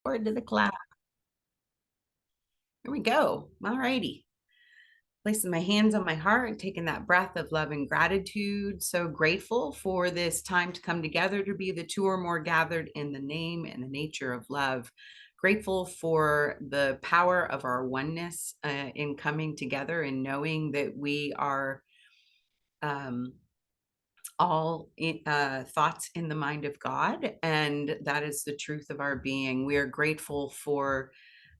Forward to the cloud. Here we go. All righty. Placing my hands on my heart, taking that breath of love and gratitude. So grateful for this time to come together to be the two or more gathered in the name and the nature of love. Grateful for the power of our oneness in coming together and knowing that we are um, all thoughts in the mind of God, and that is the truth of our being. We are grateful for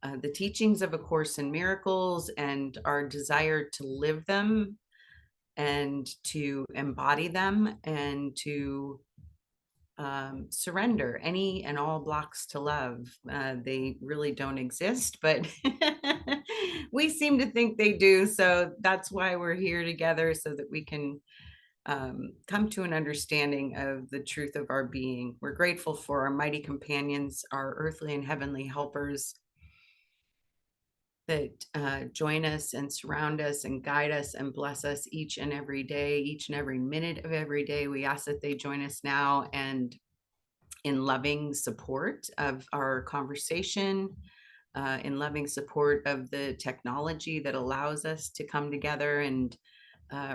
the teachings of A Course in Miracles and our desire to live them and to embody them and to surrender any and all blocks to love. They really don't exist, but we seem to think they do. So that's why we're here together, so that we can come to an understanding of the truth of our being. We're grateful for our mighty companions, our earthly and heavenly helpers that join us and surround us and guide us and bless us each and every day, each and every minute of every day. We ask that they join us now and in loving support of our conversation, in loving support of the technology that allows us to come together and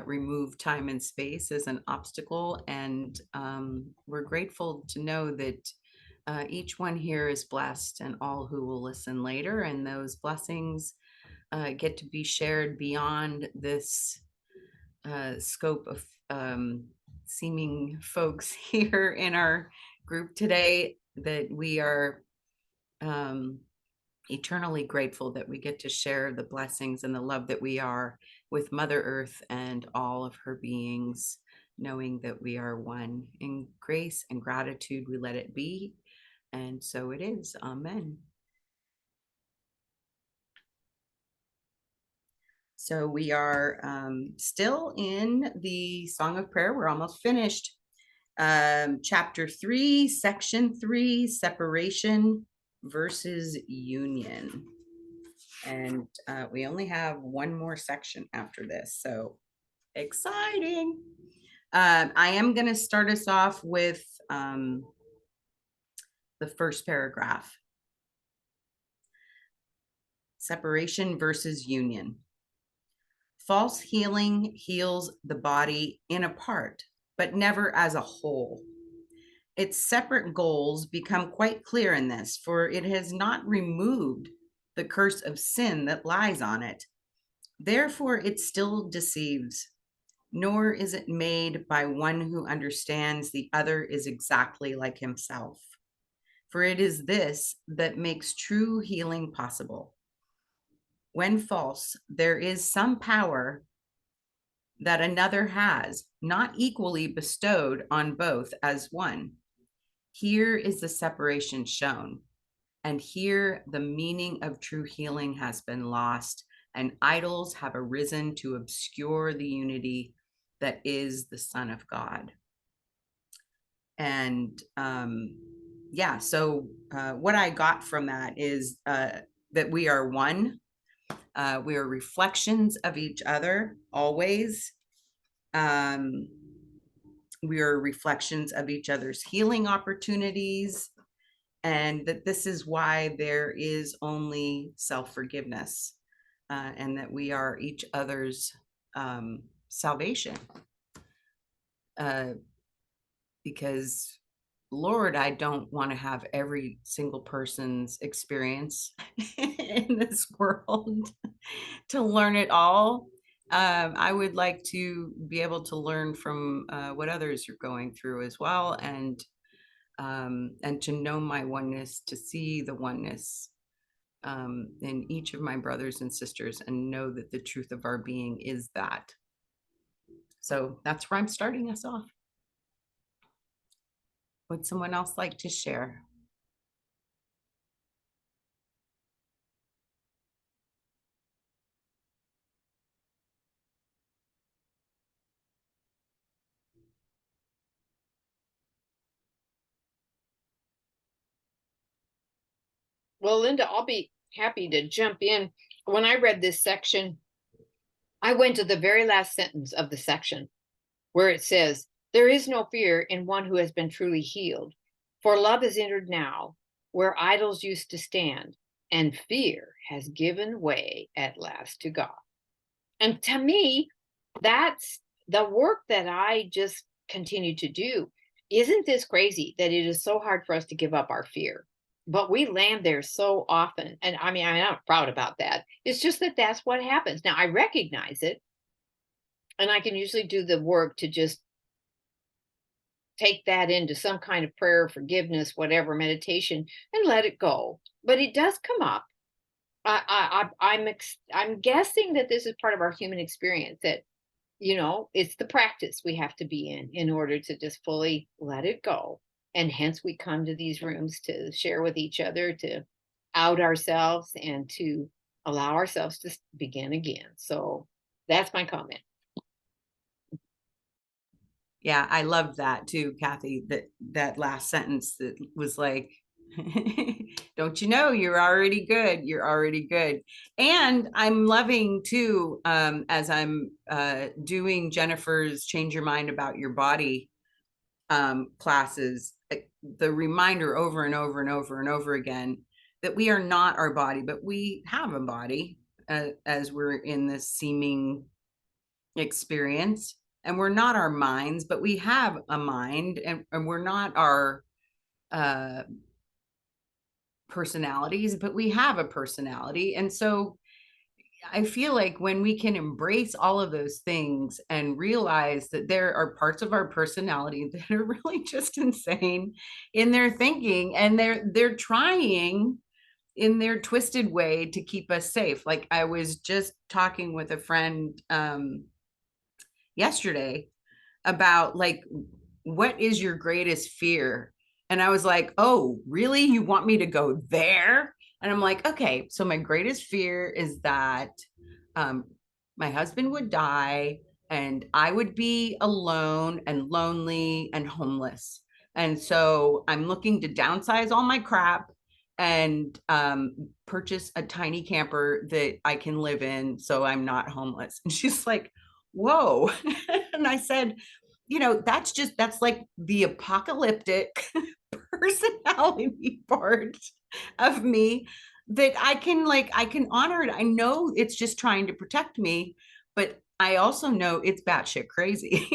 remove time and space as an obstacle. And we're grateful to know that each one here is blessed, and all who will listen later. And those blessings get to be shared beyond this scope of seeming folks here in our group today, that we are eternally grateful that we get to share the blessings and the love that we are with Mother Earth and all of her beings, knowing that we are one. In grace and gratitude, we let it be. And so it is. Amen. So we are still in the Song of Prayer. We're almost finished. Chapter 3, Section 3, Separation versus Union. And we only have one more section after this, so exciting. I am going to start us off with the first paragraph. Separation versus union. False healing heals the body in a part, but never as a whole. Its separate goals become quite clear in this, for it has not removed the curse of sin that lies on it. Therefore, it still deceives, nor is it made by one who understands the other is exactly like himself. For it is this that makes true healing possible. When false, there is some power that another has, not equally bestowed on both as one. Here is the separation shown, and here the meaning of true healing has been lost, and idols have arisen to obscure the unity that is the Son of God. And yeah, so what I got from that is that we are one. We are reflections of each other always. We are reflections of each other's healing opportunities, and that this is why there is only self-forgiveness, and that we are each other's salvation. Because Lord, I don't want to have every single person's experience in this world to learn it all. I would like to be able to learn from what others are going through as well, and to know my oneness, to see the oneness in each of my brothers and sisters, and know that the truth of our being is that. So that's where I'm starting us off. Would someone else like to share? Well, Linda, I'll be happy to jump in. When I read this section, I went to the very last sentence of the section where it says, "There is no fear in one who has been truly healed, for love is entered now, where idols used to stand, and fear has given way at last to God. And to me, that's the work that I just continue to do. Isn't this crazy that it is so hard for us to give up our fear? But we land there so often. And I mean, I'm not proud about that. It's just that that's what happens. Now, I recognize it, and I can usually do the work to just take that into some kind of prayer, forgiveness, whatever, meditation, and let it go. But it does come up. I'm guessing that this is part of our human experience, that it's the practice we have to be in order to just fully let it go. And hence we come to these rooms to share with each other, to out ourselves, and to allow ourselves to begin again. So that's my comment. Yeah, I love that too, Kathy, that last sentence that was like, don't you know, you're already good. You're already good. And I'm loving too, as I'm doing Jennifer's Change Your Mind About Your Body classes, the reminder over and over and over and over again that we are not our body, but we have a body as we're in this seeming experience. And we're not our minds, but we have a mind, and we're not our personalities, but we have a personality. And so I feel like when we can embrace all of those things and realize that there are parts of our personality that are really just insane in their thinking, and they're trying in their twisted way to keep us safe. Like I was just talking with a friend yesterday about like, what is your greatest fear? And I was like, oh, really? You want me to go there? And I'm like, okay, so my greatest fear is that my husband would die and I would be alone and lonely and homeless. And so I'm looking to downsize all my crap and purchase a tiny camper that I can live in so I'm not homeless. And she's like, whoa. And I said, that's like the apocalyptic personality part of me that I can honor it. I know it's just trying to protect me, but I also know it's batshit crazy.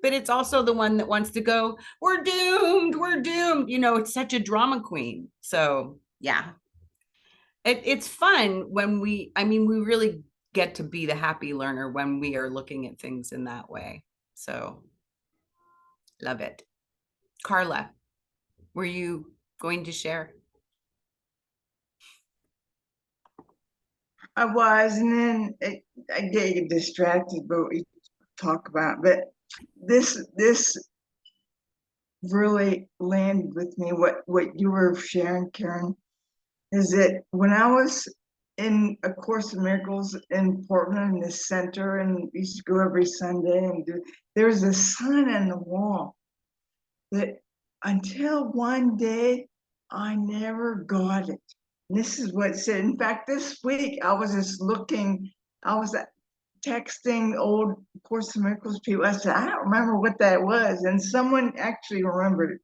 But it's also the one that wants to go, we're doomed, we're doomed. It's such a drama queen. So yeah, it's fun when we really get to be the happy learner when we are looking at things in that way. So love it. Carla, were you going to share? I was, and then I get distracted, but we talk about. But this really landed with me. What you were sharing, Karen, is that when I was in A Course in Miracles in Portland, in the center, and we used to go every Sunday, and there was a sign on the wall that until one day I never got it. And this is what it said. In fact, this week I was just looking, I was texting old Course in Miracles people. I said, I don't remember what that was. And someone actually remembered it.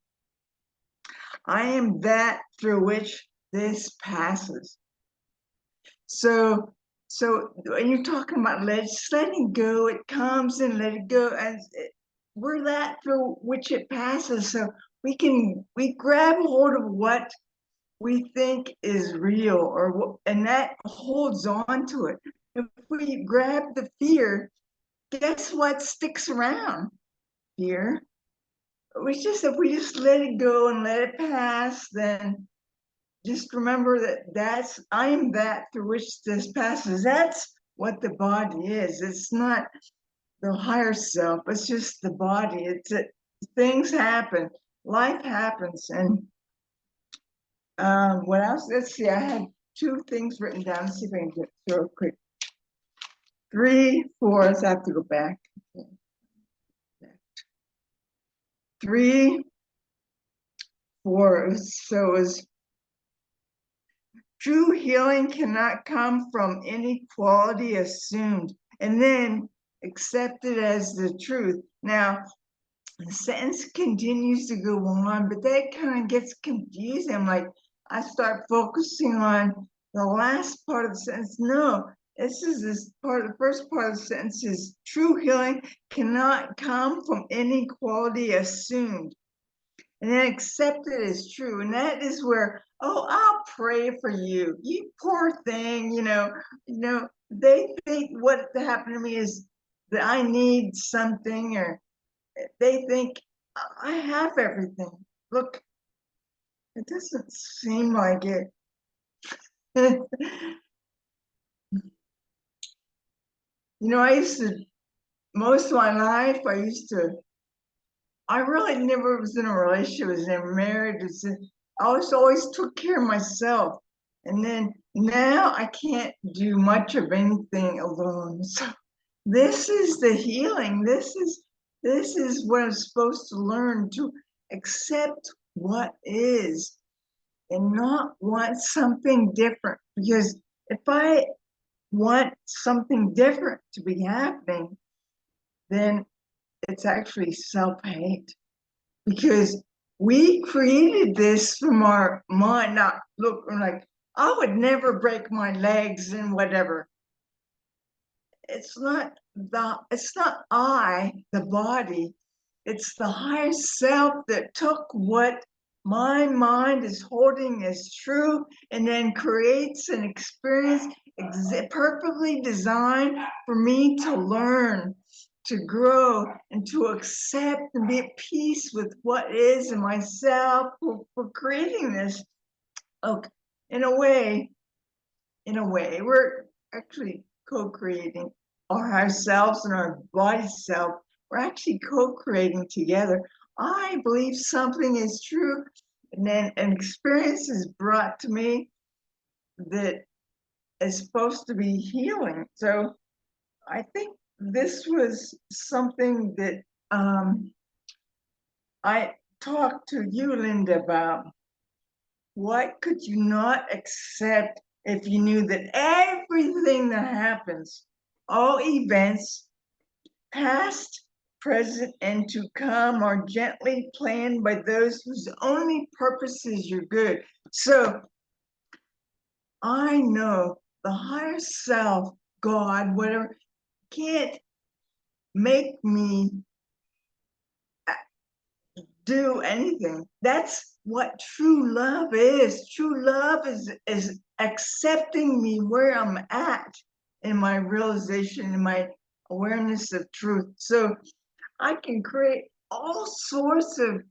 I am that through which this passes. So when you're talking about letting go, it comes and let it go. And we're that through which it passes. So we grab hold of what we think is real, and that holds on to it. If we grab the fear, guess what sticks around? Fear. If we just let it go and let it pass, then just remember that I am that through which this passes. That's what the body is. It's not the higher self. It's just the body. Things happen. Life happens. And what else? Let's see. I had 2 things written down. Let's see if I can get through it quick. 3, 4. Let's have to go back. 3, 4. So it was true healing cannot come from any quality assumed and then accepted as the truth. Now, the sentence continues to go on, but that kind of gets confusing. I'm like, I start focusing on the last part of the sentence. No, this part, the first part of the sentence is true healing cannot come from any quality assumed, and then accepted as true. And that is where, oh, I'll pray for you, you poor thing. They think what happened to me is that I need something, or they think I have everything. Look, it doesn't seem like it. I used to, most of my life, I really never was in a relationship, was never married. I always took care of myself. And then now I can't do much of anything alone. So this is the healing. This is what I'm supposed to learn, to accept what is and not want something different. Because if I want something different to be happening, then it's actually self-hate, because we created this from our mind. Now, look, I'm like, I would never break my legs and whatever. It's not I, the body, it's the higher self that took what my mind is holding as true and then creates an experience perfectly designed for me to learn, to grow, and to accept and be at peace with what is in myself for creating this. Okay, in a way, we're actually co-creating ourselves and our body self. We're actually co-creating together. I believe something is true, and then an experience is brought to me that is supposed to be healing. So I think this was something that I talked to you, Linda, about. What could you not accept if you knew that everything that happens, all events, past, present, and to come, are gently planned by those whose only purpose is your good? So I know the higher self, God, whatever, can't make me do anything. That's what true love is. True love is accepting me where I'm at in my realization, in my awareness of truth. So I can create all sorts of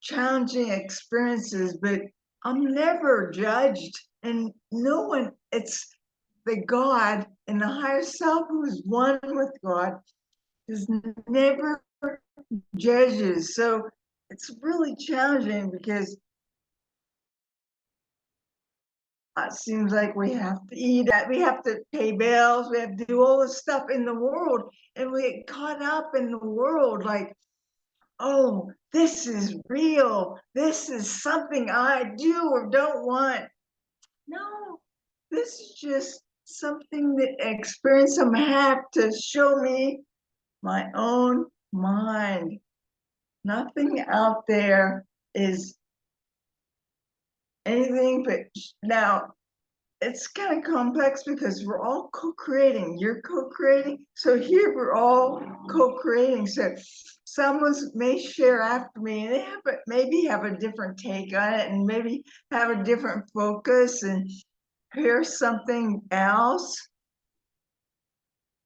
challenging experiences, but I'm never judged. And no one, it's the God and the higher self who is one with God, is never judges. So it's really challenging, because it seems like we have to eat, we have to pay bills, we have to do all this stuff in the world, and we get caught up in the world like, oh, this is real, this is something I do or don't want. No, this is just something that experience I'm have to show me my own mind. Nothing out there is anything but. Now it's kind of complex because we're all co-creating. You're co-creating, so here we're all co-creating. So someone may share after me and they maybe have a different take on it, and maybe have a different focus and hear something else.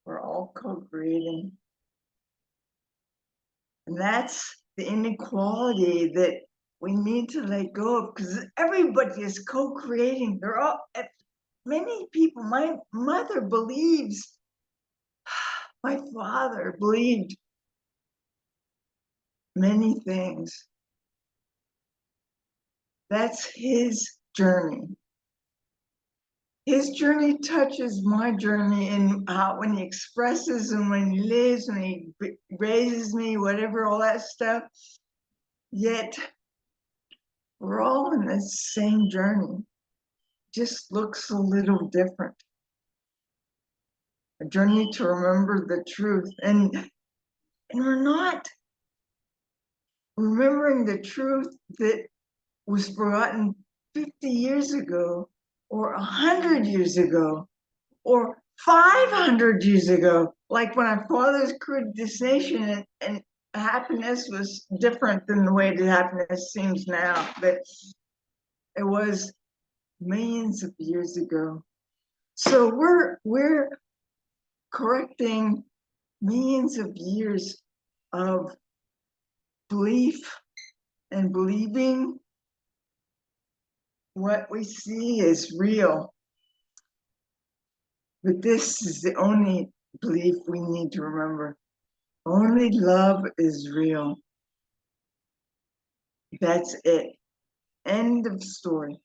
We're all co-creating, and that's the inequality that we need to let go of, because everybody is co-creating. They're all, many people, my mother believes, my father believed many things. That's his journey. His journey touches my journey, and when he expresses and when he lives, when he raises me, whatever, all that stuff. Yet we're all in the same journey, just looks a little different. A journey to remember the truth. And And we're not remembering the truth that was forgotten 50 years ago, or 100 years ago, or 500 years ago. Like when our fathers created this nation, and happiness was different than the way that happiness seems now, but it was millions of years ago. So we're correcting millions of years of belief and believing what we see is real. But this is the only belief we need to remember. Only love is real. That's it. End of story.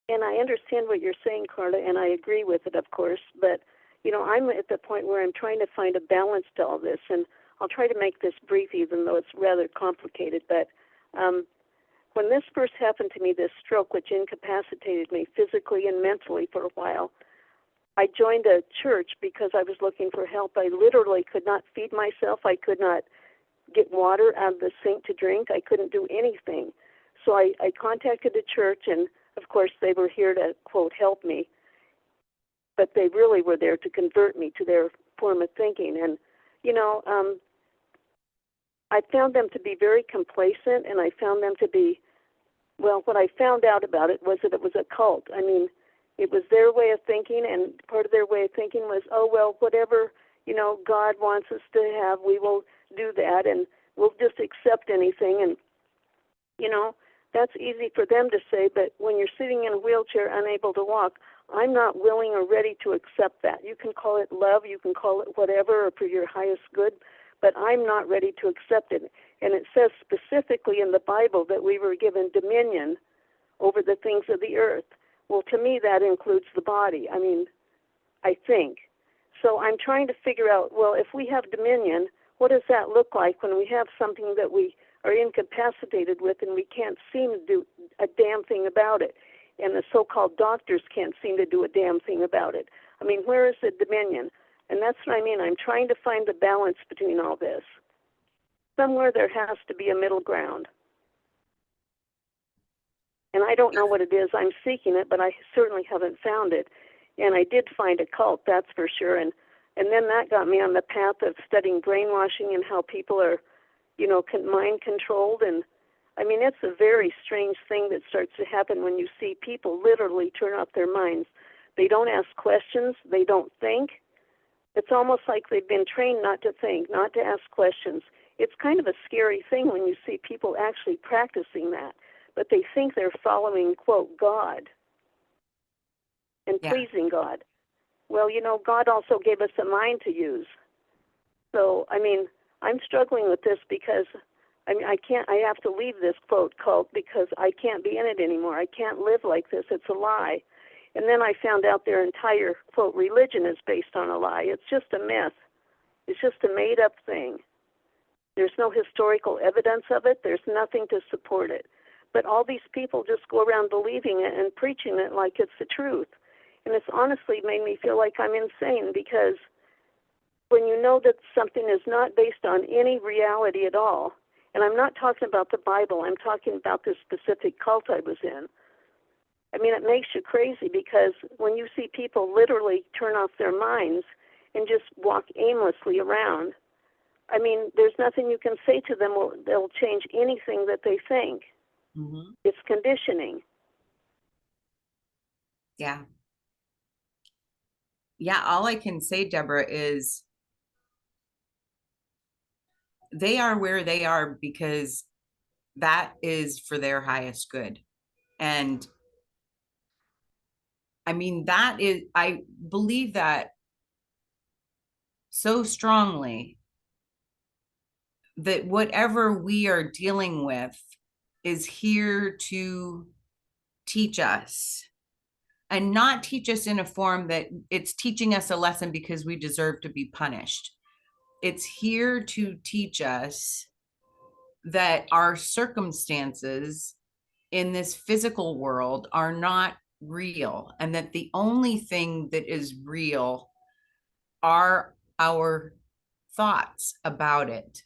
And I understand what you're saying, Carla, and I agree with it, of course. But, you know, I'm at the point where I'm trying to find a balance to all this. And I'll try to make this brief, even though it's rather complicated. But when this first happened to me, this stroke, which incapacitated me physically and mentally for a while, I joined a church because I was looking for help. I literally could not feed myself. I could not get water out of the sink to drink. I couldn't do anything. So I contacted the church, and of course they were here to, quote, help me. But they really were there to convert me to their form of thinking. And, you know, I found them to be very complacent, and I found them to be, well, what I found out about it was that it was a cult. I mean, it was their way of thinking, and part of their way of thinking was, oh, well, whatever, you know, God wants us to have, we will do that, and we'll just accept anything. And, you know, that's easy for them to say, but when you're sitting in a wheelchair unable to walk, I'm not willing or ready to accept that. You can call it love, you can call it whatever, or for your highest good, but I'm not ready to accept it. And it says specifically in the Bible that we were given dominion over the things of the earth. Well, to me, that includes the body. I mean, I think. So I'm trying to figure out, well, if we have dominion, what does that look like when we have something that we are incapacitated with and we can't seem to do a damn thing about it? And the so-called doctors can't seem to do a damn thing about it. I mean, where is the dominion? And that's what I mean. I'm trying to find the balance between all this. Somewhere there has to be a middle ground. And I don't know what it is. I'm seeking it, but I certainly haven't found it. And I did find a cult, that's for sure. And then that got me on the path of studying brainwashing and how people are, you know, mind controlled. And I mean, it's a very strange thing that starts to happen when you see people literally turn off their minds. They don't ask questions. They don't think. It's almost like they've been trained not to think, not to ask questions. It's kind of a scary thing when you see people actually practicing that, but they think they're following, quote, God and pleasing God. Well, you know, God also gave us a mind to use. So, I mean, I'm struggling with this because, I mean, I have to leave this, quote, cult because I can't be in it anymore. I can't live like this. It's a lie. And then I found out their entire, quote, religion is based on a lie. It's just a myth. It's just a made-up thing. There's no historical evidence of it. There's nothing to support it. But all these people just go around believing it and preaching it like it's the truth. And it's honestly made me feel like I'm insane, because when you know that something is not based on any reality at all, and I'm not talking about the Bible, I'm talking about this specific cult I was in. I mean, it makes you crazy, because when you see people literally turn off their minds and just walk aimlessly around, I mean, there's nothing you can say to them that'll change anything that they think. Mm-hmm. It's conditioning. Yeah. Yeah, all I can say, Deborah, is they are where they are because that is for their highest good. And I mean, I believe that so strongly, that whatever we are dealing with is here to teach us, and not teach us in a form that it's teaching us a lesson because we deserve to be punished. It's here to teach us that our circumstances in this physical world are not real, and that the only thing that is real are our thoughts about it.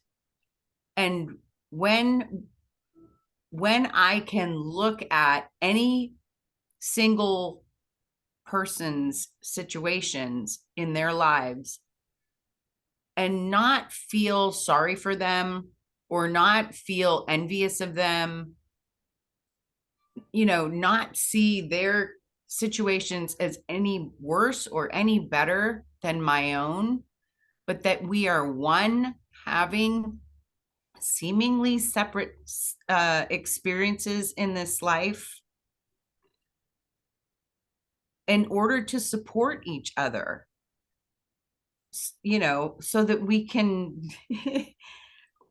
And when I can look at any single person's situations in their lives and not feel sorry for them or not feel envious of them, not see their situations as any worse or any better than my own, but that we are one, having seemingly separate experiences in this life in order to support each other, so that we can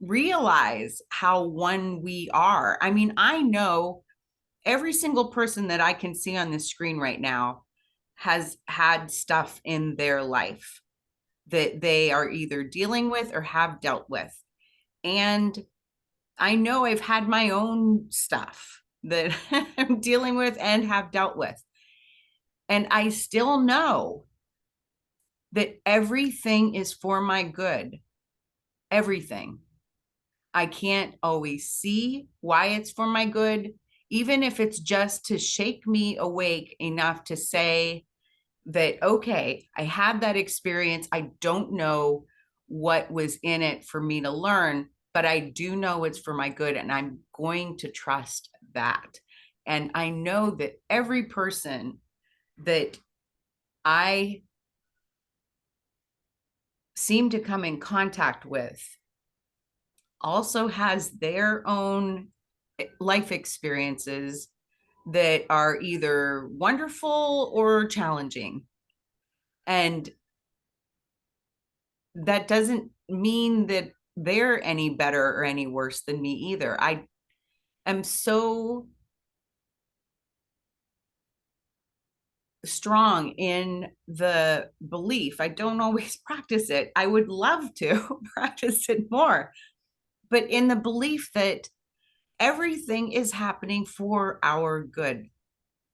realize how one we are. I mean, I know every single person that I can see on the screen right now has had stuff in their life that they are either dealing with or have dealt with. And I know I've had my own stuff that I'm dealing with and have dealt with. And I still know that everything is for my good. Everything. I can't always see why it's for my good, even if it's just to shake me awake enough to say that, okay, I had that experience. I don't know what was in it for me to learn, but I do know it's for my good, and I'm going to trust that. And I know that every person that I seem to come in contact with also has their own life experiences that are either wonderful or challenging. And that doesn't mean that they're any better or any worse than me either. I am so strong in the belief. I don't always practice it. I would love to practice it more, but in the belief that everything is happening for our good,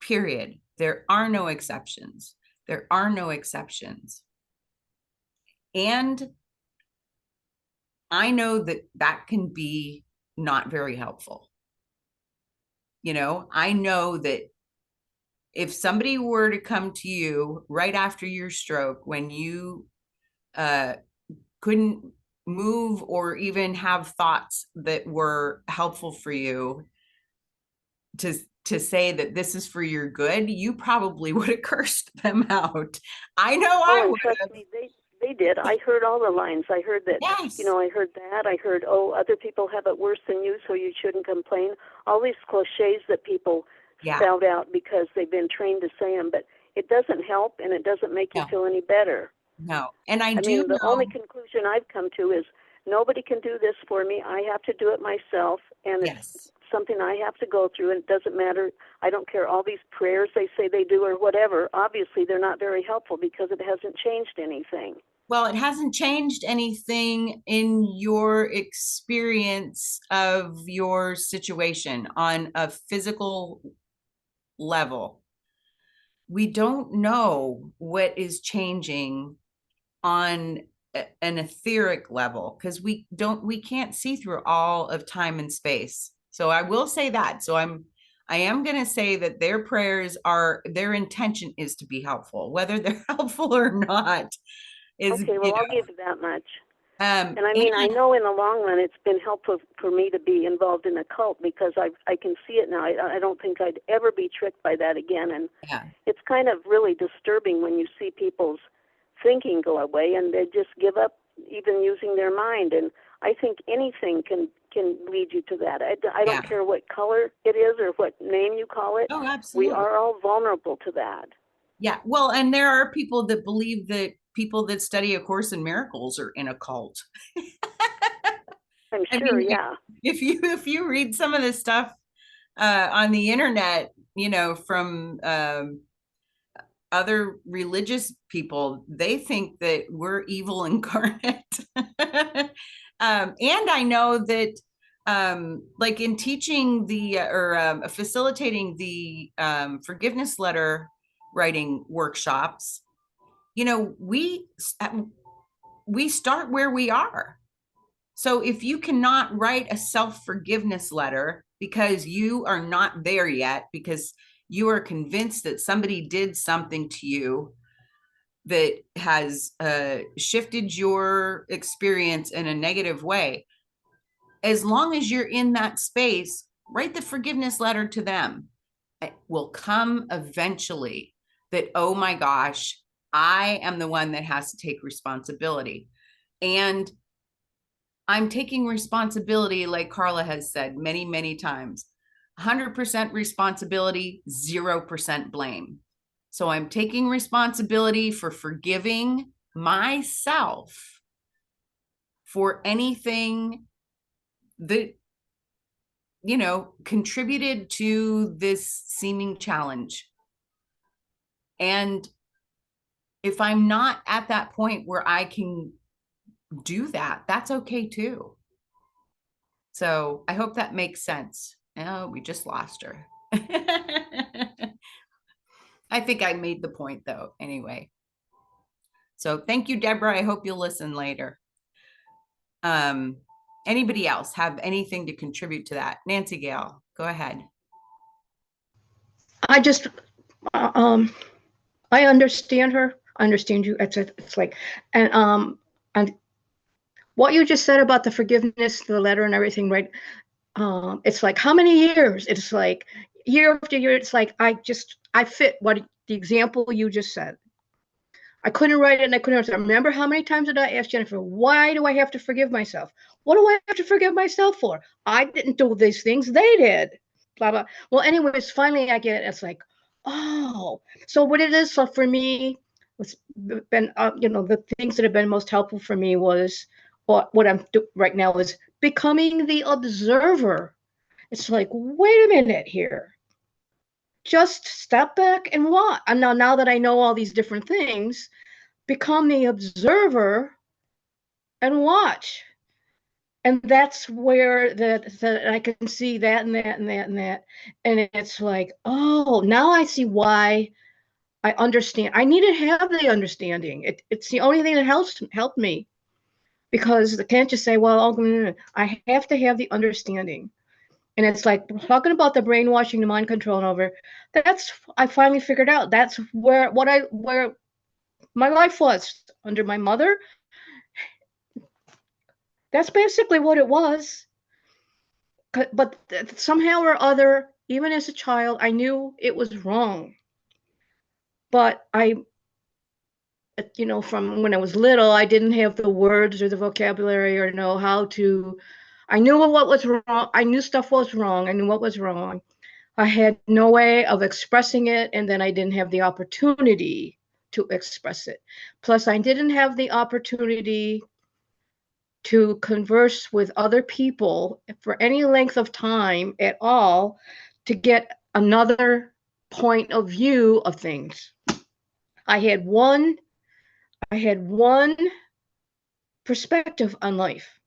period. There are no exceptions. There are no exceptions. And I know that that can be not very helpful. I know that if somebody were to come to you right after your stroke, when you couldn't move or even have thoughts that were helpful for you, to say that this is for your good, you probably would have cursed them out. I know I and would. trust me, they did. I heard all the lines. I heard that, Yes. I heard that. I heard, other people have it worse than you, so you shouldn't complain. All these cliches that people spout out because they've been trained to say them, but it doesn't help, and it doesn't make you feel any better. No. And I mean, the know. only conclusion I've come to is nobody can do this for me. I have to do it myself, and it's something I have to go through, and it doesn't matter. I don't care all these prayers they say they do or whatever. Obviously, they're not very helpful because it hasn't changed anything. Well, it hasn't changed anything in your experience of your situation on a physical level. We don't know what is changing on an etheric level because we can't see through all of time and space. So I will say that. So I am going to say that their prayers their intention is to be helpful. Whether they're helpful or not is okay. Well, I'll give you that much. And I mean, I know in the long run it's been helpful for me to be involved in a cult because I can see it now. I don't think I'd ever be tricked by that again. And it's kind of really disturbing when you see people's thinking go away and they just give up even using their mind. And I think anything can lead you to that. I don't care what color it is or what name you call it. Oh, absolutely. We are all vulnerable to that. Yeah. Well, and there are people that believe that people that study A Course in Miracles are in a cult. I'm sure, If you read some of this stuff on the internet, from other religious people, they think that we're evil incarnate. And I know that like in teaching or facilitating the forgiveness letter writing workshops, we we start where we are. So if you cannot write a self-forgiveness letter because you are not there yet, because you are convinced that somebody did something to you that has shifted your experience in a negative way, as long as you're in that space, write the forgiveness letter to them. It will come eventually that, oh my gosh, I am the one that has to take responsibility. And I'm taking responsibility, like Carla has said many, many times, 100% responsibility, 0% blame. So I'm taking responsibility for forgiving myself for anything that, you know, contributed to this seeming challenge. And if I'm not at that point where I can do that, that's okay too. So I hope that makes sense. Oh, we just lost her. I think I made the point though, anyway. So thank you, Deborah. I hope you'll listen later. Anybody else have anything to contribute to that? Nancy Gale, go ahead. I just, I understand her. I understand you. It's like, and what you just said about the forgiveness, the letter and everything, right? It's like, how many years? It's like year after year. It's like, I fit what the example you just said. I couldn't write it and I couldn't understand. Remember how many times did I ask Jennifer, why do I have to forgive myself? What do I have to forgive myself for? I didn't do these things, they did. Blah, blah. Well, anyways, finally I get it. It's like, oh, so what it is, so for me, what's been, the things that have been most helpful for me was, or what I'm doing right now is becoming the observer. It's like, wait a minute here. Just step back and watch. And now that I know all these different things, become the observer and watch. And that's where that I can see that and that and that and that. And it's like, oh, now I see why I understand. I need to have the understanding. It's the only thing that helped me. Because I can't just say, well, I have to have the understanding. And it's like talking about the brainwashing, the mind control, and over. That's I finally figured out. That's where my life was under my mother. That's basically what it was. But somehow or other, even as a child, I knew it was wrong. But from when I was little, I didn't have the words or the vocabulary or know how to. I knew what was wrong. I knew stuff was wrong. I knew what was wrong. I had no way of expressing it, and then I didn't have the opportunity to express it. Plus, I didn't have the opportunity to converse with other people for any length of time at all to get another point of view of things. I had one perspective on life,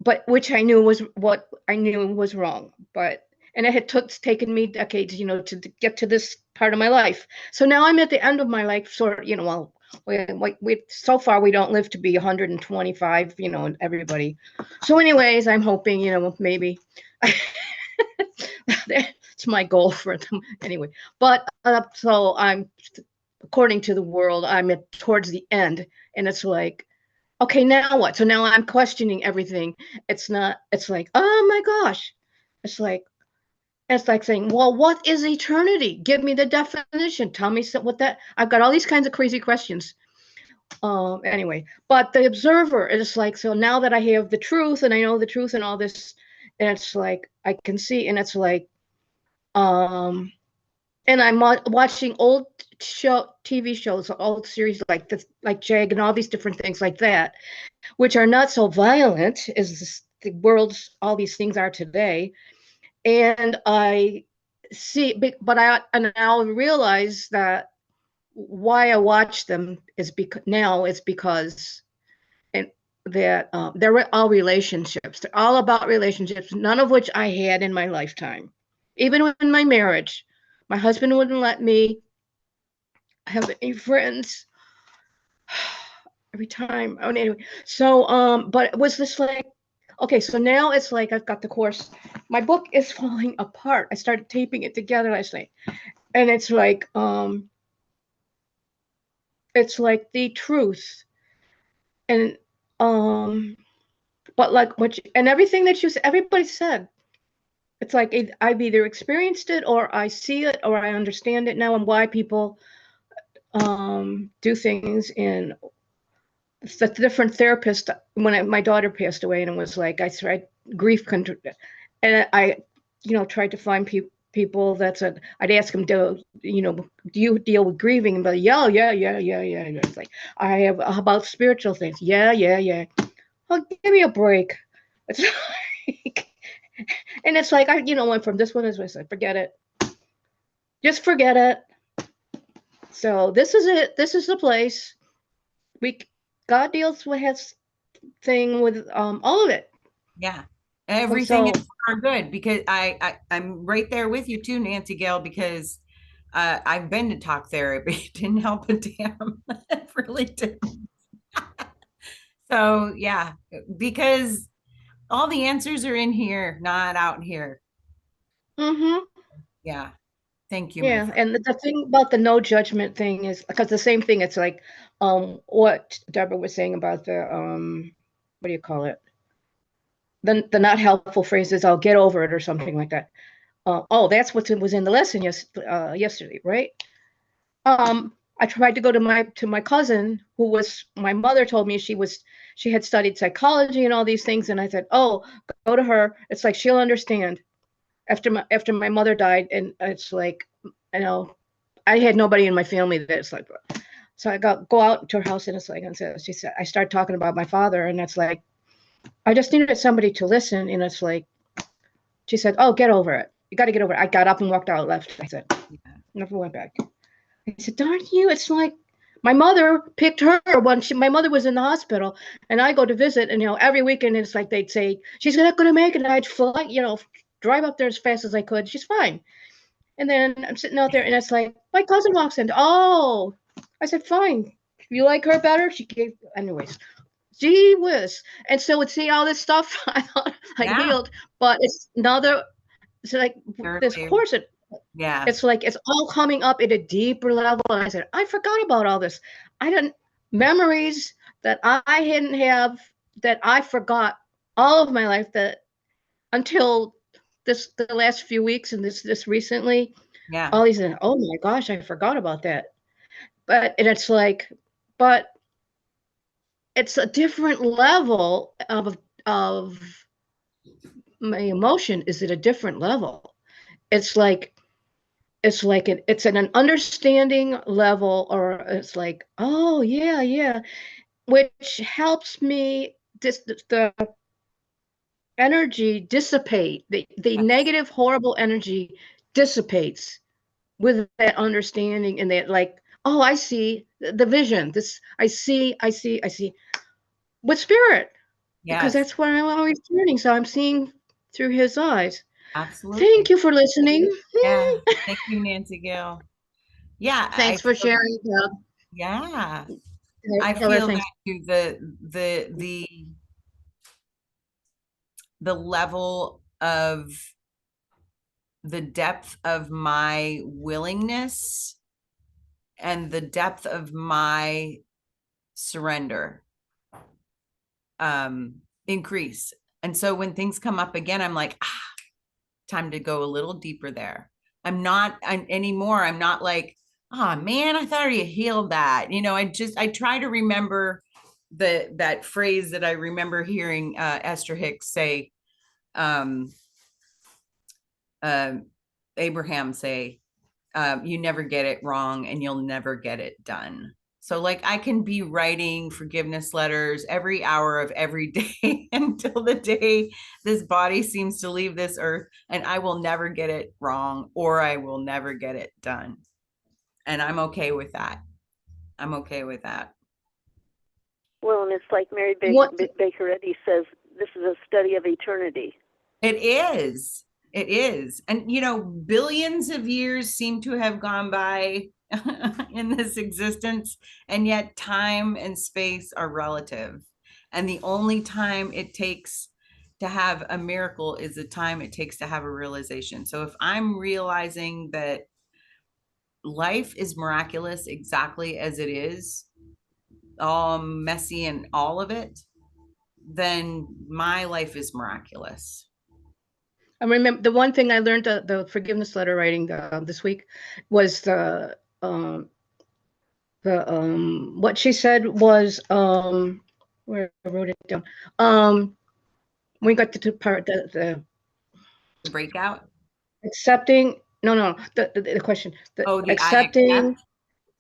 but which I knew was what I knew was wrong. And it had taken me decades, to get to this part of my life. So now I'm at the end of my life, well, we so far we don't live to be 125, and everybody. So anyways, I'm hoping, maybe that's my goal for them anyway. But so I'm, according to the world, I'm towards the end, and it's like, okay, now what? So now I'm questioning everything. It's like, oh my gosh. It's like saying, well, what is eternity? Give me the definition. Tell me what that, I've got all these kinds of crazy questions. Anyway, but the observer is like, so now that I have the truth and I know the truth and all this, and it's like, I can see, and it's like, and I'm watching old TV shows, old series like this, like Jag and all these different things like that, which are not so violent as the world's all these things are today. And I see, but I now realize that why I watch them is because they're all relationships. They're all about relationships, none of which I had in my lifetime. Even in my marriage, my husband wouldn't let me have any friends. every time. Oh, anyway, so but it was this like, okay, so now it's like I've got the course. My book is falling apart. I started taping it together last night, and it's like the truth, and but like and everything that everybody said, it's like I've either experienced it or I see it or I understand it now, and why people do things. And the different therapist, when my daughter passed away, and it was like I tried grief and I tried to find people that said, I'd ask them, do you deal with grieving? But yeah. It's like, I have about spiritual things. Yeah. Oh, give me a break. It's like, and it's like, I went from this one to this one. Forget it. Just forget it. So this is it. This is the place. God deals with his thing with all of it. Yeah. Everything So is for good, because I'm right there with you too, Nancy Gail, because I've been to talk therapy. It didn't help a damn. It really didn't. So yeah, because all the answers are in here, not out here. mm-hmm. Yeah. Thank you, my Yeah, friend. and the thing about the no judgment thing is because the same thing, it's like what Deborah was saying about the what do you call it? The not helpful phrases, I'll get over it or something like that. Oh, that's what was in the lesson yesterday, right? I tried to go to my cousin, who was, my mother told me she had studied psychology and all these things, and I said, oh, go to her. It's like she'll understand. After my mother died, and it's like, I had nobody in my family that's like, so I go out to her house, and it's like, and so she said, I started talking about my father, and it's like, I just needed somebody to listen, and it's like, she said, oh, get over it. You got to get over it. I got up and walked out, left. I said, never went back. I said, darn you. It's like my mother picked her when my mother was in the hospital, and I go to visit, and every weekend it's like they'd say, she's not going to make it. And I'd fly, drive up there as fast as I could. She's fine. And then I'm sitting out there, and it's like my cousin walks in. Oh, I said, fine. You like her better? She gave, anyways. Gee whiz. And so would see all this stuff I thought I'd Yeah. healed, but it's another. It's like this Therapy. course. Yeah. It's like it's all coming up at a deeper level. And I said, I forgot about all this. I didn't memories that I didn't have, that I forgot all of my life, that until the last few weeks, and this recently, Yeah. all these, oh my gosh, I forgot about that. And it's like, but it's a different level of my emotion is at a different level. It's like it's at an understanding level, or it's like, oh yeah, which helps me the energy dissipate, the Yes. negative horrible energy dissipates with that understanding, and that, like, oh, I see the vision, this I see with spirit, because Yes. that's what I'm always learning, so I'm seeing through his eyes. Thank Absolutely. you for listening. Yeah. Thank you, Nancy Gail. Yeah, I Thanks for feel that. sharing, Deb. Yeah. I Taylor, feel thanks. that too. The level of the depth of my willingness and the depth of my surrender increase. And so when things come up again, I'm like, time to go a little deeper there. Anymore. I'm not like, oh man, I thought you healed that. I try to remember that phrase that I remember hearing Esther Hicks say, um, Abraham say, you never get it wrong and you'll never get it done. So like I can be writing forgiveness letters every hour of every day until the day this body seems to leave this earth, and I will never get it wrong or I will never get it done. And I'm okay with that. I'm okay with that. Well, and it's like Mary What? Baker Eddy says, this is a study of eternity. It is. It is. And billions of years seem to have gone by in this existence, and yet time and space are relative. And the only time it takes to have a miracle is the time it takes to have a realization. So if I'm realizing that life is miraculous exactly as it is, all messy and all of it, then my life is miraculous. I remember the one thing I learned the forgiveness letter writing this week was what she said was where I wrote it down. We got to part the The breakout. accepting. No, the question. The Oh, the accepting, I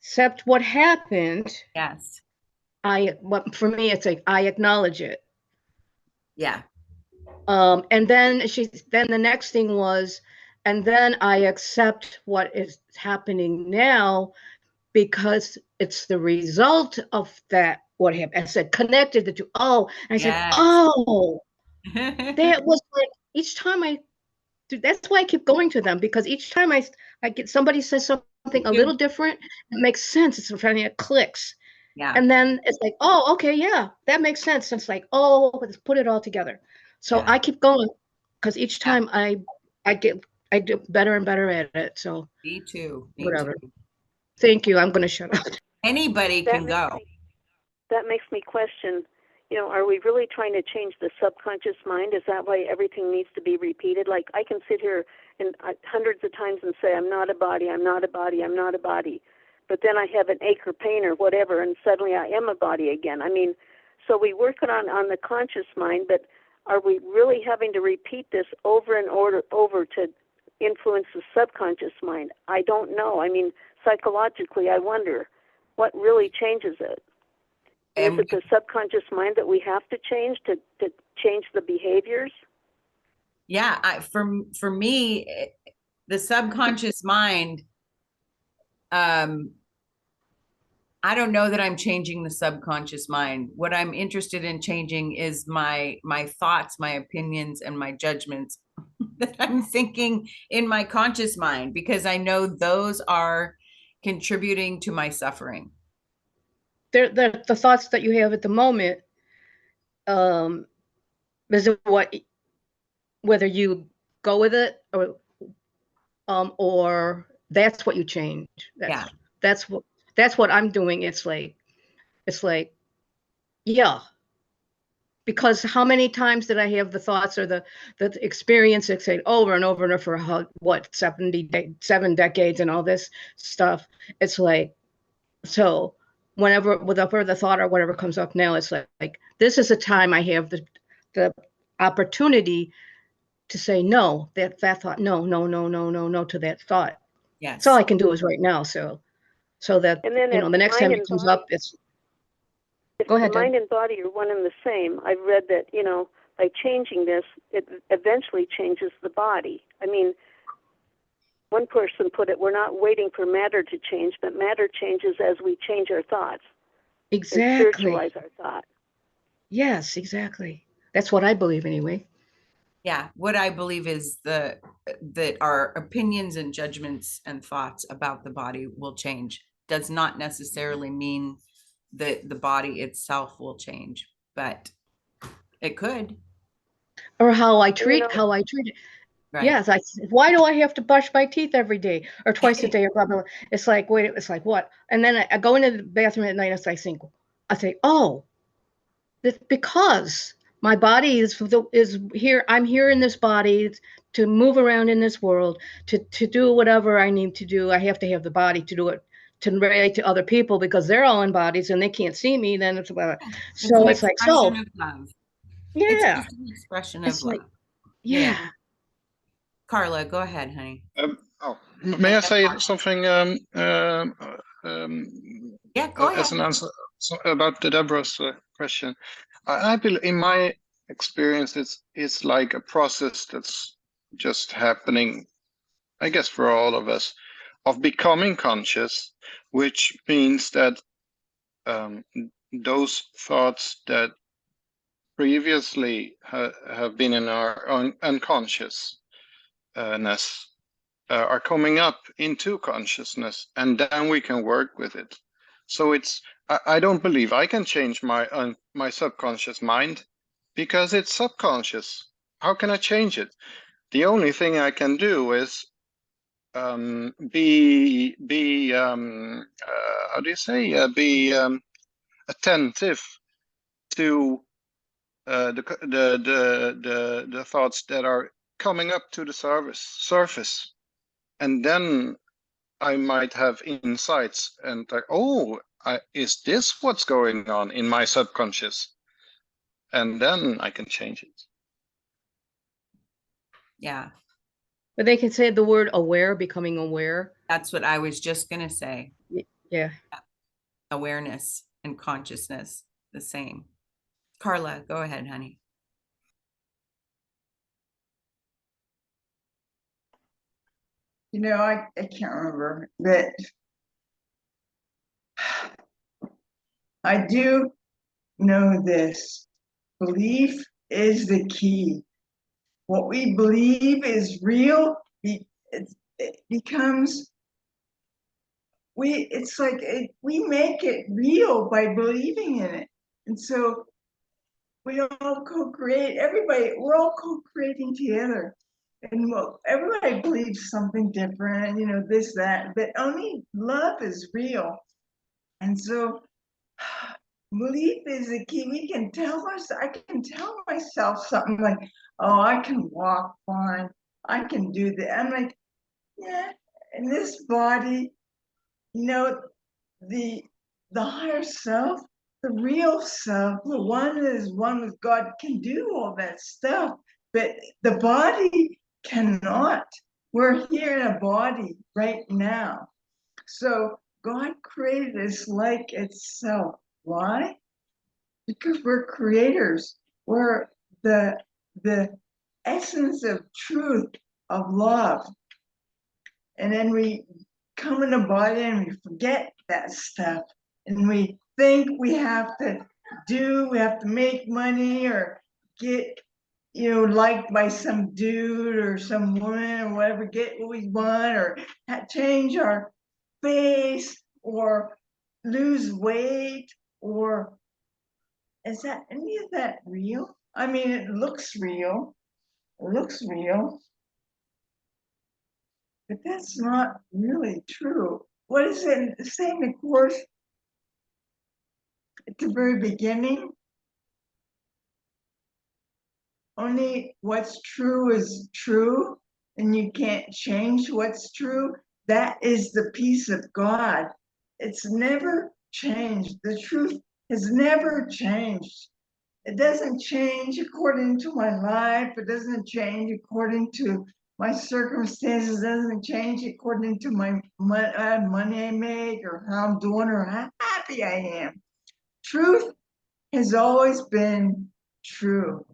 accept what happened. yes. What for me, it's like I acknowledge it. Yeah. And then then the next thing was, and then I accept what is happening now because it's the result of that what happened. I said connected the two. Oh, and I said, Yes. oh, that was like each time that's why I keep going to them, because each time I get somebody says something a little different, it makes sense. It's funny, it clicks. Yeah. And then it's like, oh, okay, yeah, that makes sense. It's like, oh, let's put it all together. So Yeah. I keep going because each time I do better and better at it. So Me too. Me whatever. too. Thank you. I'm gonna shut up. Anybody can go. That makes me question, are we really trying to change the subconscious mind? Is that why everything needs to be repeated? Like I can sit here and hundreds of times and say, I'm not a body, I'm not a body, I'm not a body. But then I have an ache or pain or whatever, and suddenly I am a body again. I mean, so we work it on the conscious mind, but are we really having to repeat this over and over to influence the subconscious mind? I don't know. I mean, psychologically, I wonder what really changes it. Is it the subconscious mind that we have to change to change the behaviors? Yeah, for me, the subconscious mind, I don't know that I'm changing the subconscious mind. What I'm interested in changing is my thoughts, my opinions, and my judgments that I'm thinking in my conscious mind, because I know those are contributing to my suffering. The thoughts that you have at the moment, is it whether you go with it or that's what you change. That's what I'm doing. It's like, yeah, because how many times did I have the thoughts or the experience that say over and over and over for what 7 decades and all this stuff. It's like, so whenever the thought or whatever comes up now, it's like this is a time I have the opportunity to say no, that thought, no to that thought. Yes. That's all I can do is right now. So that, and then the next time it comes up, it's, go ahead. Mind and body are one and the same. I've read that, by changing this, it eventually changes the body. I mean, one person put it, we're not waiting for matter to change, but matter changes as we change our thoughts. Exactly. And spiritualize our thought. Yes, exactly. That's what I believe anyway. Yeah, what I believe is that our opinions and judgments and thoughts about the body will change. Does not necessarily mean that the body itself will change, but it could. Or how I treat it. Right. Yes, why do I have to brush my teeth every day or twice a day or blah, blah, blah. It's like, wait, it's like what? And then I go into the bathroom at night and I say, oh, that's because my body is here. I'm here in this body to move around in this world, to do whatever I need to do. I have to have the body to do it, to relate to other people because they're all in bodies and they can't see me. Then it's about, so it's like, so yeah, it's just an expression of love. Yeah. Carla, go ahead, honey. May I say something? Yeah, go ahead. As an answer about Deborah's question, I believe, in my experience, it's like a process that's just happening, I guess, for all of us, of becoming conscious, which means that those thoughts that previously have been in our unconsciousness are coming up into consciousness, and then we can work with it. So I don't believe I can change my subconscious mind because it's subconscious. How can I change it? The only thing I can do is be how do you say, be attentive to the thoughts that are coming up to the surface, and then I might have insights and like, oh, is this what's going on in my subconscious? And then I can change it. Yeah, But they can say the word aware, becoming aware. that's what I was just gonna say. Yeah. Awareness and consciousness, the same. Carla, go ahead, honey. You know, I can't remember, but I do know this. Belief is the key. What we believe is real, it becomes, it's like we make it real by believing in it. And so we all co-create, we're all co-creating together. And everybody believes something different, you know, this, that, but only love is real. And so belief is the key. I can tell myself something like, oh, I can walk fine. I can do that. I'm like, yeah, in this body, you know, the higher self, the real self, the one that is one with God can do all that stuff, but the body cannot. We're here in a body right now. So God created us like itself. Why? Because we're creators. We're the essence of truth, of love. And then we come in a body and we forget that stuff. And we think we have to make money or get, you know, liked by some dude or some woman or whatever, get what we want, or change our face or lose weight, or is that any of that real? I mean, it looks real. It looks real. But that's not really true. What is it saying, of course, at the very beginning? Only what's true is true, and you can't change what's true. That is the peace of God. It's never changed. The truth has never changed. It doesn't change according to my life. It doesn't change according to my circumstances. It doesn't change according to my money I make or how I'm doing or how happy I am. Truth has always been true.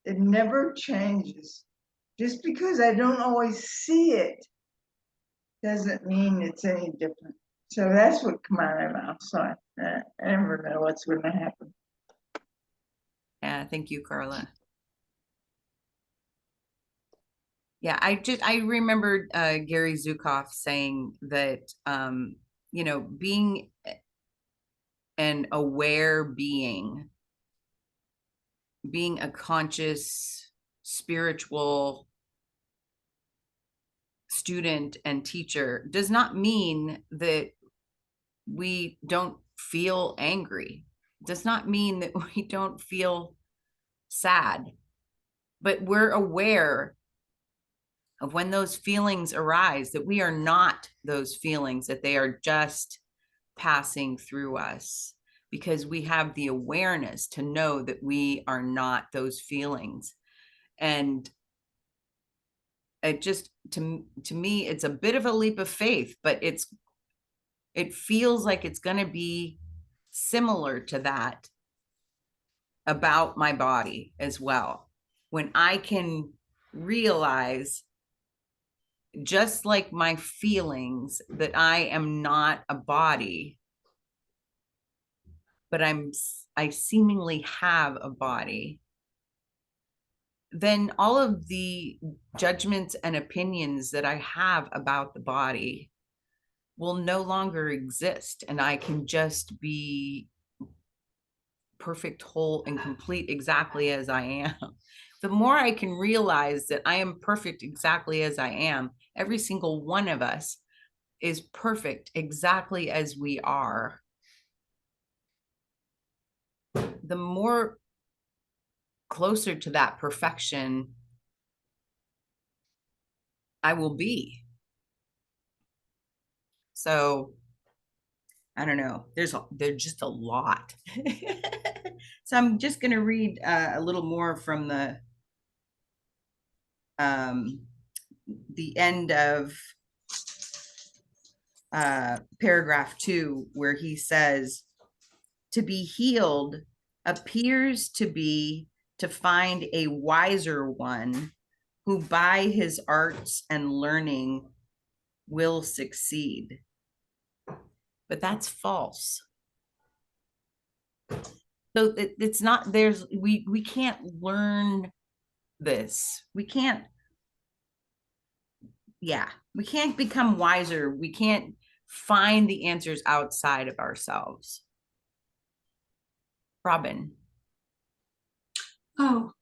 It never changes. Just because I don't always see it doesn't mean it's any different. So that's what come out of my mouth. So I never know what's going to happen. Yeah, thank you, Carla. Yeah, I remembered Gary Zukav saying that you know, being an aware being a conscious spiritual student and teacher does not mean that we don't feel angry, does not mean that we don't feel sad, but we're aware of when those feelings arise, that we are not those feelings, that they are just passing through us, because we have the awareness to know that we are not those feelings. And it just, to me, it's a bit of a leap of faith, but it feels like it's going to be similar to that about my body as well. When I can realize, just like my feelings, that I am not a body, but I seemingly have a body, then all of the judgments and opinions that I have about the body will no longer exist, and I can just be perfect, whole, and complete exactly as I am. The more I can realize that I am perfect exactly as I am, every single one of us is perfect exactly as we are, the more closer to that perfection I will be. So I don't know. There's just a lot. So I'm just going to read a little more from the end of paragraph 2, where he says, to be healed appears to be to find a wiser one who by his arts and learning will succeed. But that's false. So it's not, we can't learn this. We can't become wiser. We can't find the answers outside of ourselves. Robin. Oh,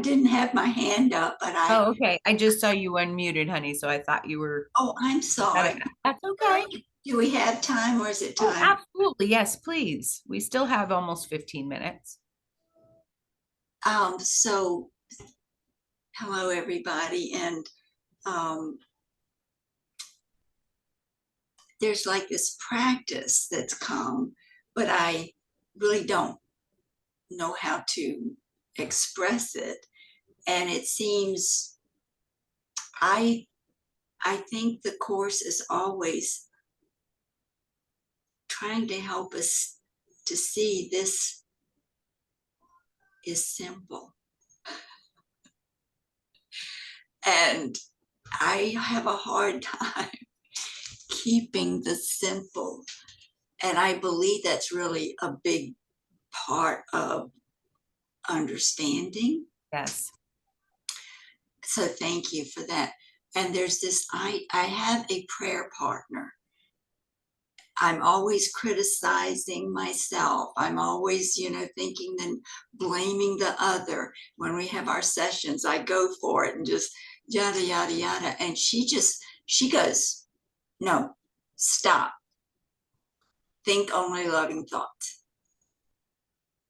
didn't have my hand up, but Oh, okay. I just saw you unmuted, honey, so I thought you were. Oh, I'm sorry. That's okay. Do we have time, or is it Oh, time? absolutely. Yes, please. We still have almost 15 minutes. So hello, everybody. And there's like this practice that's come, but I really don't know how to express it. And it seems, I think the Course is always trying to help us to see this is simple. And I have a hard time keeping the simple. And I believe that's really a big part of understanding. Yes. So thank you for that. And there's this, I have a prayer partner. I'm always criticizing myself. I'm always, thinking and blaming the other. When we have our sessions, I go for it and just yada, yada, yada. And she goes, no, stop. Think only loving thoughts.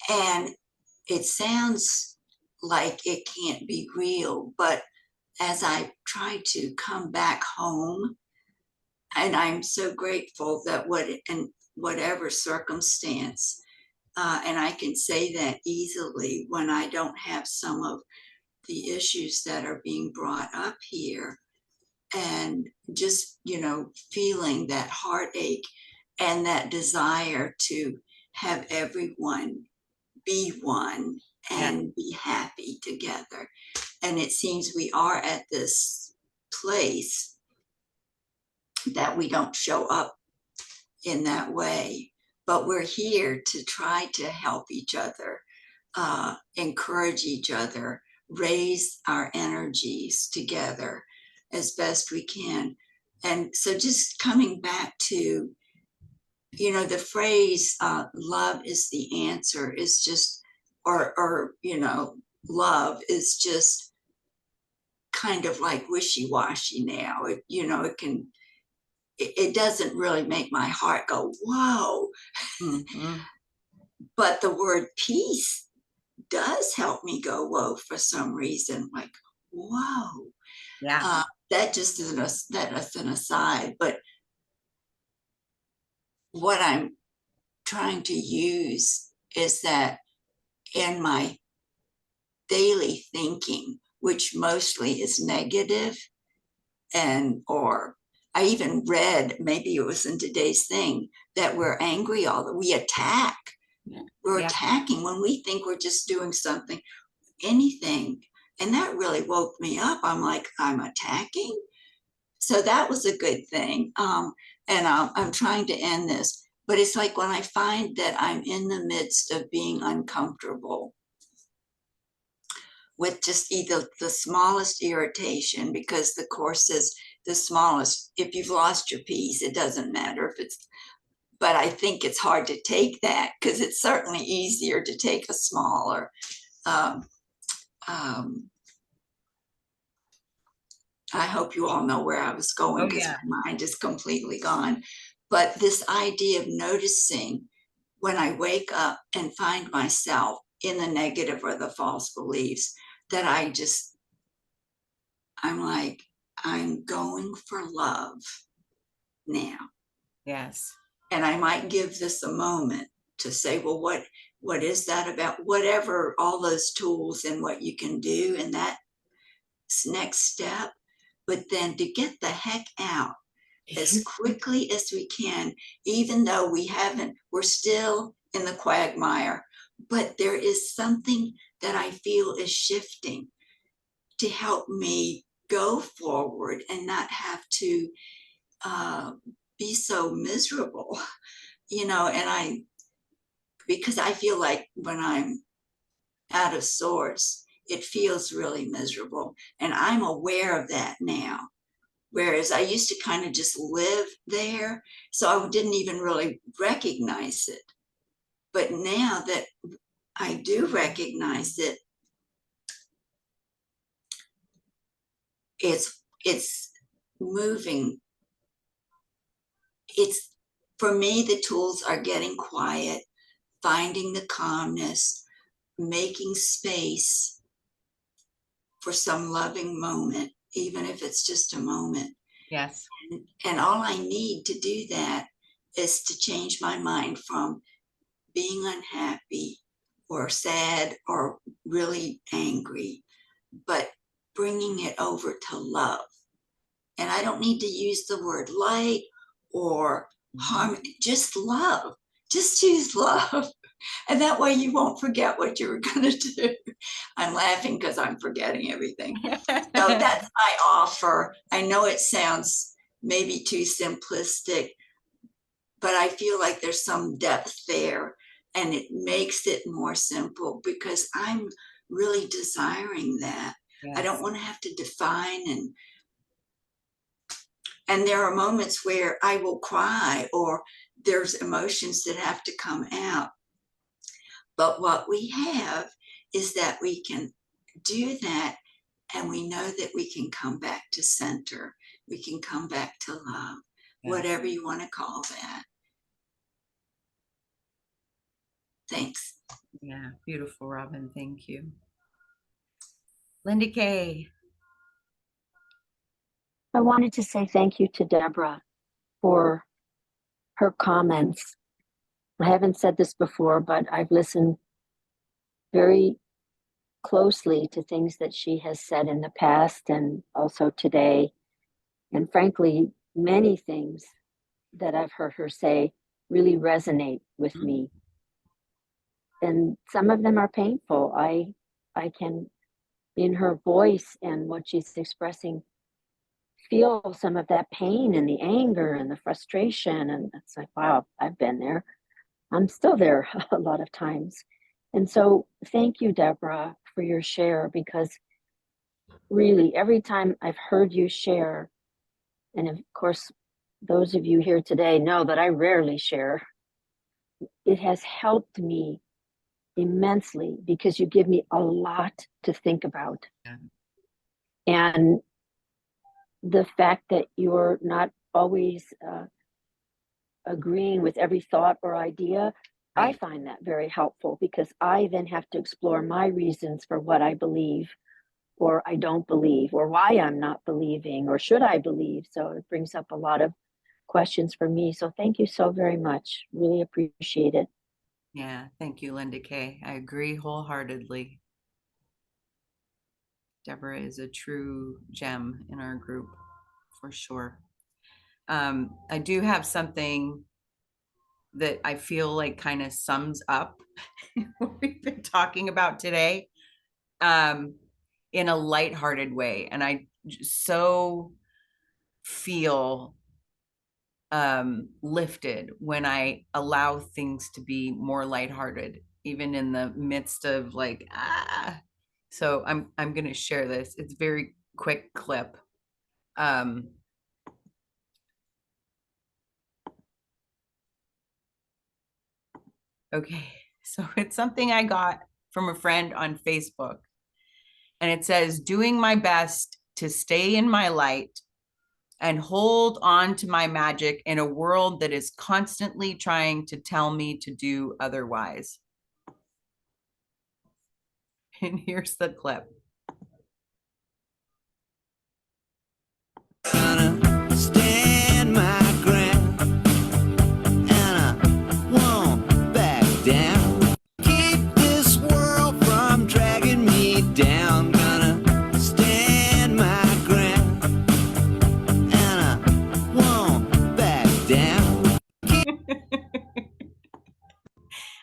And it sounds like it can't be real, but as I try to come back home, and I'm so grateful that in whatever circumstance, and I can say that easily when I don't have some of the issues that are being brought up here, and just, feeling that heartache and that desire to have everyone be one and be happy together. And it seems we are at this place that we don't show up in that way, but we're here to try to help each other, encourage each other, raise our energies together as best we can. And so just coming back to, the phrase, love is the answer, is just, or love is just kind of like wishy-washy now. It doesn't really make my heart go, whoa. Mm-hmm. But the word peace does help me go, whoa, for some reason, like, whoa. Yeah. That just that's an aside. But what I'm trying to use is that in my daily thinking, which mostly is negative, or I even read, maybe it was in today's thing, that we're angry we attack. Yeah. We're attacking when we think we're just doing something, anything. And that really woke me up. I'm like, I'm attacking. So that was a good thing. And I'm trying to end this, But it's like when I find that I'm in the midst of being uncomfortable with just either the smallest irritation, because the Course says the smallest, if you've lost your peace, it doesn't matter if it's, but I think it's hard to take that because it's certainly easier to take a smaller. Um, I hope you all know where I was going Oh, because yeah. my mind is completely gone. But this idea of noticing when I wake up and find myself in the negative or the false beliefs, that I'm like, I'm going for love now. Yes. And I might give this a moment to say, well, what is that about? Whatever, all those tools and what you can do in that next step. But then to get the heck out as quickly as we can, even though we're still in the quagmire, but there is something that I feel is shifting to help me go forward and not have to be so miserable, because I feel like when I'm out of sorts, it feels really miserable. And I'm aware of that now. Whereas I used to kind of just live there, so I didn't even really recognize it. But now that I do recognize it, it's moving. It's, for me, the tools are getting quiet, finding the calmness, making space for some loving moment, even if it's just a moment. Yes. And all I need to do that is to change my mind from being unhappy or sad or really angry, but bringing it over to love. And I don't need to use the word light or harm, just love. Just use love. And that way you won't forget what you were going to do. I'm laughing because I'm forgetting everything. So that's my offer. I know it sounds maybe too simplistic, but I feel like there's some depth there and it makes it more simple because I'm really desiring that. Yes. I don't want to have to define, and there are moments where I will cry or there's emotions that have to come out. But what we have is that we can do that, and we know that we can come back to center. We can come back to love, whatever you want to call that. Thanks. Yeah, beautiful, Robin. Thank you. Linda Kay. I wanted to say thank you to Deborah for her comments. I haven't said this before, but I've listened very closely to things that she has said in the past and also today. And frankly, many things that I've heard her say really resonate with me. And some of them are painful. I can, in her voice and what she's expressing, feel some of that pain and the anger and the frustration. And it's like, wow, I've been there. I'm still there a lot of times. And so thank you, Deborah, for your share, because really every time I've heard you share, and of course, those of you here today know that I rarely share, it has helped me immensely because you give me a lot to think about. Yeah. And the fact that you're not always agreeing with every thought or idea, Right. I find that very helpful because I then have to explore my reasons for what I believe or I don't believe or why I'm not believing or should I believe. So it brings up a lot of questions for me. So thank you so very much. Really appreciate it. Yeah, thank you, Linda Kay. I agree wholeheartedly. Deborah is a true gem in our group for sure. I do have something that I feel like kind of sums up what we've been talking about today in a lighthearted way. And I so feel lifted when I allow things to be more lighthearted, even in the midst of like, So I'm going to share this. It's a very quick clip. Okay, so it's something I got from a friend on Facebook. And it says, doing my best to stay in my light and hold on to my magic in a world that is constantly trying to tell me to do otherwise. And here's the clip. Gonna stand my ground, and I won't back down. Keep this world from dragging me down. Gonna stand my ground, and I won't back down.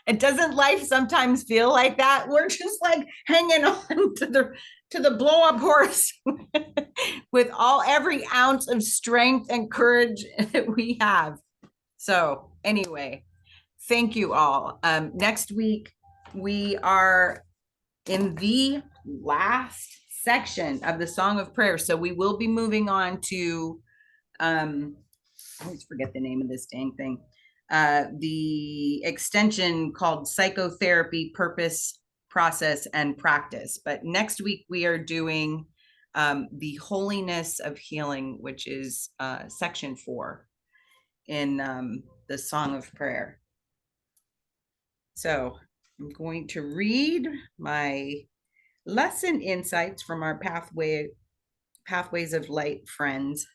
And doesn't life sometimes feel like that? We're just like hanging on to the blow up horse with every ounce of strength and courage that we have. So anyway, thank you all. Next week, we are in the last section of the Song of Prayer. So we will be moving on to, I always forget the name of this dang thing. The extension called Psychotherapy, Purpose, Process, and Practice. But next week we are doing the Holiness of Healing, which is section 4 in the Song of Prayer. So I'm going to read my lesson insights from our Pathways of Light friends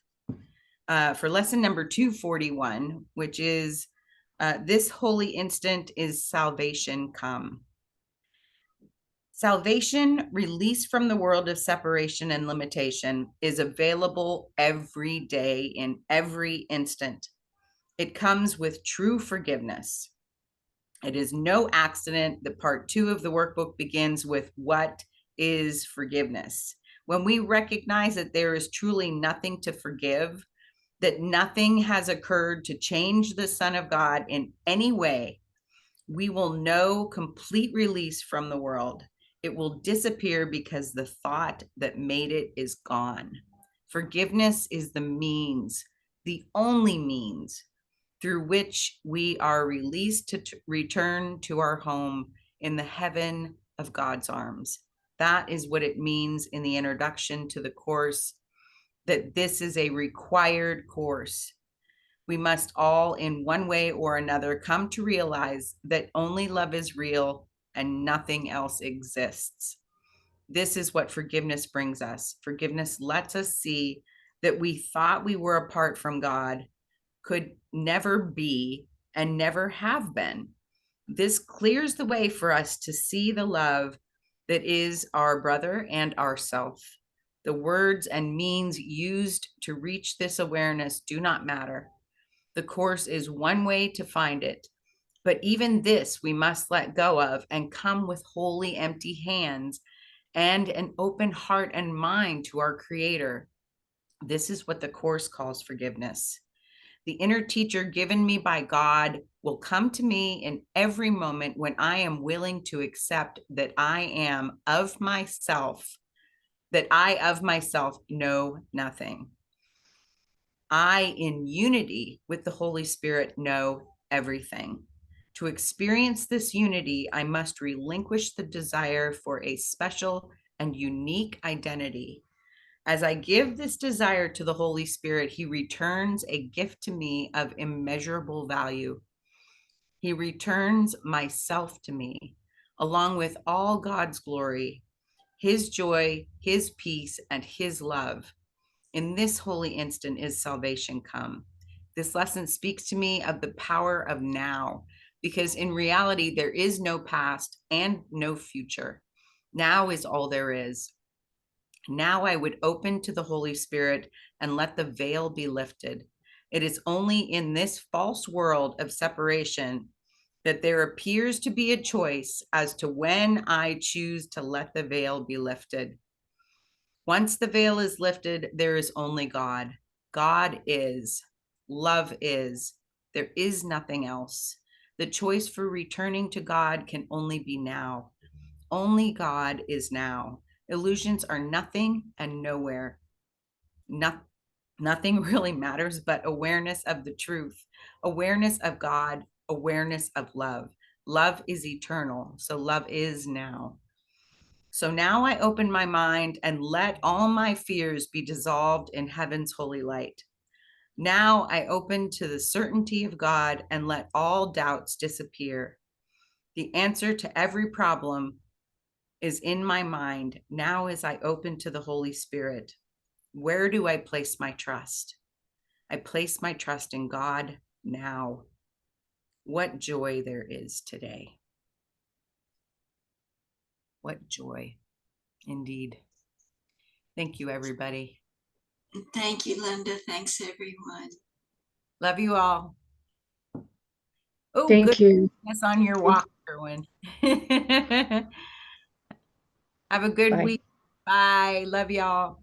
for lesson number 241, which is this holy instant is salvation come. Salvation, released from the world of separation and limitation, is available every day in every instant. It comes with true forgiveness. It is no accident that part 2 of the workbook begins with what is forgiveness. When we recognize that there is truly nothing to forgive, that nothing has occurred to change the Son of God in any way, we will know complete release from the world. It will disappear because the thought that made it is gone. Forgiveness is the means, the only means, through which we are released to return to our home in the heaven of God's arms. That is what it means in the introduction to the course, that this is a required course. We must all, in one way or another, come to realize that only love is real and nothing else exists. This is what forgiveness brings us. Forgiveness lets us see that we thought we were apart from God, could never be, and never have been. This clears the way for us to see the love that is our brother and ourself. The words and means used to reach this awareness do not matter. The course is one way to find it, but even this we must let go of and come with wholly empty hands and an open heart and mind to our Creator. This is what the course calls forgiveness. The inner teacher given me by God will come to me in every moment when I am willing to accept that I am of myself, that I of myself know nothing. I, in unity with the Holy Spirit, know everything. To experience this unity, I must relinquish the desire for a special and unique identity. As I give this desire to the Holy Spirit, he returns a gift to me of immeasurable value. He returns myself to me, along with all God's glory, his joy, his peace, and his love. In this holy instant is salvation come. This lesson speaks to me of the power of now, because in reality, there is no past and no future. Now is all there is. Now I would open to the Holy Spirit and let the veil be lifted. It is only in this false world of separation that there appears to be a choice as to when I choose to let the veil be lifted. Once the veil is lifted, there is only God. God is. Love is. There is nothing else. The choice for returning to God can only be now. Only God is now. Illusions are nothing and nowhere. Nothing really matters but awareness of the truth, awareness of God, awareness of love. Love is eternal, so love is now. So now I open my mind and let all my fears be dissolved in heaven's holy light. Now I open to the certainty of God and let all doubts disappear. The answer to every problem is in my mind now as I open to the Holy Spirit. Where do I place my trust? I place my trust in God now. What joy there is today. What joy, indeed. Thank you, everybody. Thank you, Linda. Thanks, everyone. Love you all. Oh, Thank you. goodness on your walk, Erwin. Have a good Bye. week. Bye. Love y'all.